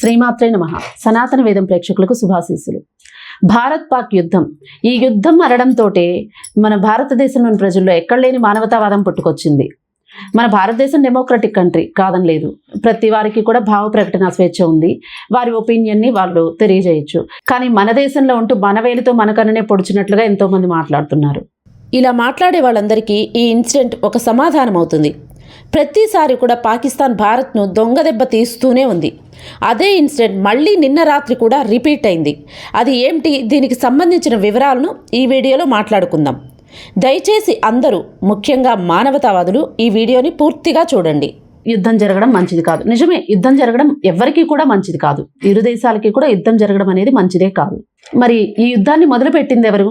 శ్రీమాత్రే నమః. సనాతన వేదం ప్రేక్షకులకు శుభాశీస్సులు. భారత్ పాక్ యుద్ధం. ఈ యుద్ధం అరడంతోటే మన భారతదేశంలోని ప్రజల్లో ఎక్కడలేని మానవతావాదం పుట్టుకొచ్చింది. మన భారతదేశం డెమోక్రటిక్ కంట్రీ కాదని లేదు. ప్రతి వారికి కూడా భావ ప్రకటన స్వేచ్ఛ ఉంది. వారి ఒపీనియన్ని వాళ్ళు తెలియజేయచ్చు. కానీ మన దేశంలో ఉంటూ మన వేలితో మన కన్ననే పొడిచినట్లుగా ఎంతోమంది మాట్లాడుతున్నారు. ఇలా మాట్లాడే వాళ్ళందరికీ ఈ ఇన్సిడెంట్ ఒక సమాధానం అవుతుంది. ప్రతిసారి కూడా పాకిస్తాన్ భారత్ను దొంగదెబ్బ తీస్తూనే ఉంది. అదే ఇన్సిడెంట్ మళ్ళీ నిన్న రాత్రి కూడా రిపీట్ అయింది. అది ఏమిటి, దీనికి సంబంధించిన వివరాలను ఈ వీడియోలో మాట్లాడుకుందాం. దయచేసి అందరూ, ముఖ్యంగా మానవతావాదులు, ఈ వీడియోని పూర్తిగా చూడండి. యుద్ధం జరగడం మంచిది కాదు. నిజమే, యుద్ధం జరగడం ఎవరికీ కూడా మంచిది కాదు. ఇరు దేశాలకి కూడా యుద్ధం జరగడం అనేది మంచిదే కాదు. మరి ఈ యుద్ధాన్ని మొదలుపెట్టింది ఎవరు?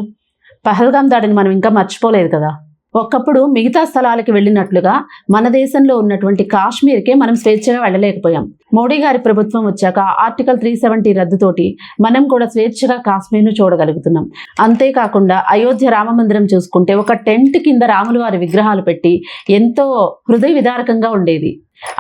పహల్గాం దాడిని మనం ఇంకా మర్చిపోలేదు కదా. ఒకప్పుడు మిగతా స్థలాలకి వెళ్ళినట్లుగా మన దేశంలో ఉన్నటువంటి కాశ్మీర్కే మనం స్వేచ్ఛగా వెళ్ళలేకపోయాం. మోడీ గారి ప్రభుత్వం వచ్చాక ఆర్టికల్ 370 రద్దుతోటి మనం కూడా స్వేచ్ఛగా కాశ్మీర్ను చూడగలుగుతున్నాం. అంతేకాకుండా అయోధ్య రామ మందిరం చూసుకుంటే ఒక టెంట్ కింద రాముల వారి విగ్రహాలు పెట్టి ఎంతో హృదయ విదారకంగా ఉండేది.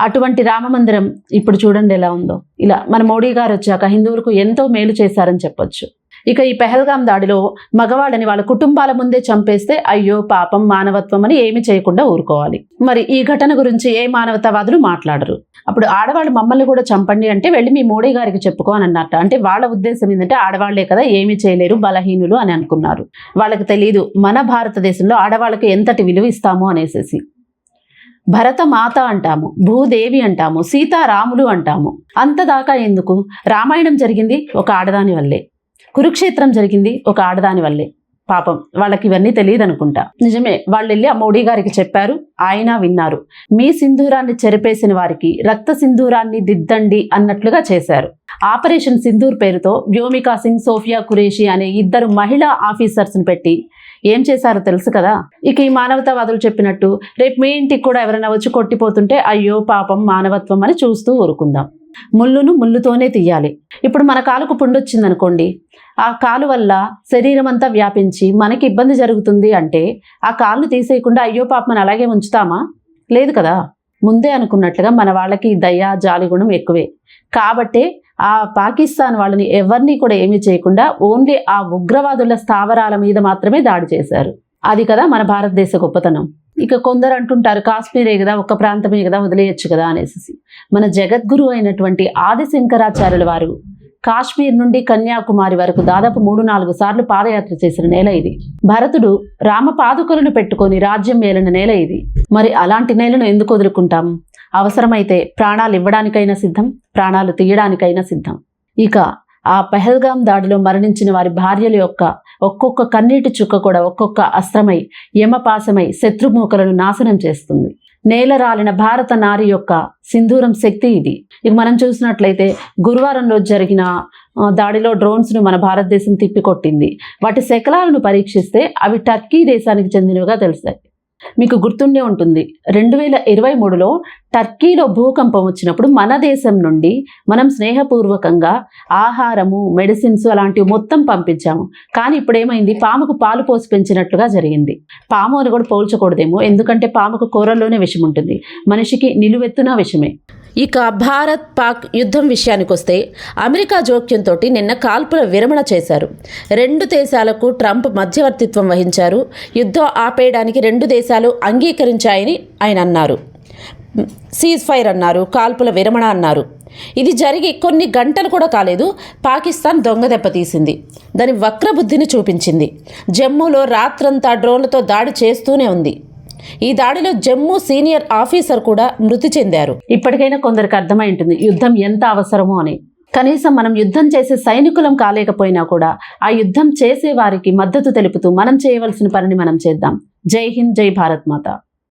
అటువంటి రామ మందిరం ఇప్పుడు చూడండి ఎలా ఉందో. ఇలా మన మోడీ గారు వచ్చాక హిందువులకు ఎంతో మేలు చేశారని చెప్పొచ్చు. ఇక ఈ పెహల్గాం దాడిలో మగవాళ్ళని వాళ్ళ కుటుంబాల ముందే చంపేస్తే అయ్యో పాపం, మానవత్వం అని ఏమి చేయకుండా ఊరుకోవాలి. మరి ఈ ఘటన గురించి ఏ మానవతావాదులు మాట్లాడరు. అప్పుడు ఆడవాళ్ళు మమ్మల్ని కూడా చంపండి అంటే వెళ్ళి మీ మోడీ గారికి చెప్పుకో అని అన్నట్ట. అంటే వాళ్ళ ఉద్దేశం ఏంటంటే ఆడవాళ్లే కదా, ఏమీ చేయలేరు, బలహీనులు అని అనుకున్నారు. వాళ్ళకి తెలియదు మన భారతదేశంలో ఆడవాళ్ళకి ఎంతటి విలువ ఇస్తాము అనేసి. భరత మాత అంటాము, భూదేవి అంటాము, సీతారాములు అంటాము. అంతదాకా ఎందుకు? రామాయణం జరిగింది ఒక ఆడదాని వల్లే, కురుక్షేత్రం జరిగింది ఒక ఆడదాని వల్లే. పాపం వాళ్ళకి ఇవన్నీ తెలియదు అనుకుంటా. నిజమే, వాళ్ళు వెళ్ళి ఆ మోడీ గారికి చెప్పారు, ఆయన విన్నారు. మీ సింధూరాన్ని చెరిపేసిన వారికి రక్త సింధూరాన్ని దిద్దండి అన్నట్లుగా చేశారు. ఆపరేషన్ సింధూర్ పేరుతో వ్యోమికా సింగ్, సోఫియా ఖురేషి అనే 2 మహిళా ఆఫీసర్స్ని పెట్టి ఏం చేశారో తెలుసు కదా. ఇక ఈ మానవతావాదులు చెప్పినట్టు రేపు మీ ఇంటికి కూడా ఎవరైనా వచ్చి కొట్టిపోతుంటే అయ్యో పాపం, మానవత్వం అని చూస్తూ ఊరుకుందాం. ముళ్ళును ముళ్ళుతోనే తీయాలి. ఇప్పుడు మన కాలుకు పుండొచ్చింది అనుకోండి, ఆ కాలు వల్ల శరీరం అంతా వ్యాపించి మనకి ఇబ్బంది జరుగుతుంది అంటే ఆ కాళ్ళు తీసేయకుండా అయ్యో పాపం అలాగే ఉంచుతామా? లేదు కదా. ముందే అనుకున్నట్లుగా మన వాళ్ళకి దయ, జాలి గుణం ఎక్కువే. కాబట్టే ఆ పాకిస్తాన్ వాళ్ళని ఎవరిని కూడా ఏమీ చేయకుండా ఓన్లీ ఆ ఉగ్రవాదుల స్థావరాల మీద మాత్రమే దాడి చేశారు. అది కదా మన భారతదేశ గొప్పతనం. ఇక కొందరు అంటుంటారు కాశ్మీరే కదా, ఒక్క ప్రాంతమే కదా, వదిలేయచ్చు కదా అనేసి. మన జగద్గురు అయినటువంటి ఆదిశంకరాచార్యుల వారు కాశ్మీర్ నుండి కన్యాకుమారి వరకు దాదాపు 3-4 సార్లు పాదయాత్ర చేసిన నేల ఇది. భరతుడు రామ పాదుకలను పెట్టుకొని రాజ్యం మేలిన నేల ఇది. మరి అలాంటి నేలను ఎందుకు వదులుకుంటాం? అవసరమైతే ప్రాణాలు ఇవ్వడానికైనా సిద్ధం, ప్రాణాలు తీయడానికైనా సిద్ధం. ఇక ఆ పెహల్గాం దాడిలో మరణించిన వారి భార్యల యొక్క ఒక్కొక్క కన్నీటి చుక్క కూడా ఒక్కొక్క అస్త్రమై, యమపాసమై శత్రుమూకలను నాశనం చేస్తుంది. నేల రాలిన భారత నారి యొక్క సింధూరం శక్తి ఇది. ఇక మనం చూసినట్లయితే గురువారం రోజు జరిగిన దాడిలో డ్రోన్స్ను మన భారతదేశం తిప్పికొట్టింది. వాటి శకలాలను పరీక్షిస్తే అవి టర్కీ దేశానికి చెందినవిగా తెలిసాయి. మీకు గుర్తుండే ఉంటుంది, 2023లో టర్కీలో భూకంపం వచ్చినప్పుడు మన దేశం నుండి మనం స్నేహపూర్వకంగా ఆహారము, మెడిసిన్స్ అలాంటివి మొత్తం పంపించాము. కానీ ఇప్పుడు ఏమైంది, పాముకు పాలు పోసి పెంచినట్లుగా జరిగింది. పాము అని కూడా పోల్చకూడదేమో, ఎందుకంటే పాముకు కూరల్లోనే విషం ఉంటుంది, మనిషికి నిలువెత్తున విషమే. ఇక భారత్ పాక్ యుద్ధం విషయానికి వస్తే అమెరికా జోక్యంతో నిన్న కాల్పుల విరమణ చేశారు. 2 దేశాలకు ట్రంప్ మధ్యవర్తిత్వం వహించారు. యుద్ధం ఆపేయడానికి 2 దేశాలు అంగీకరించాయని ఆయన అన్నారు. సీజ్ ఫైర్ అన్నారు, కాల్పుల విరమణ అన్నారు. ఇది జరిగి కొన్ని గంటలు కూడా కాలేదు, పాకిస్తాన్ దొంగదెబ్బ తీసింది. దాని వక్రబుద్ధిని చూపించింది. జమ్మూలో రాత్రంతా డ్రోన్లతో దాడి చేస్తూనే ఉంది. ఈ దాడిలో జమ్మూ సీనియర్ ఆఫీసర్ కూడా మృతి చెందారు. ఇప్పటికైనా కొందరికి అర్థమై ఉంటుంది యుద్ధం ఎంత అవసరమో అని. కనీసం మనం యుద్ధం చేసే సైనికులం కాలేకపోయినా కూడా ఆ యుద్ధం చేసే వారికి మద్దతు తెలుపుతూ మనం చేయవలసిన పనిని మనం చేద్దాం. జై హింద్, జై భారత్ మాత.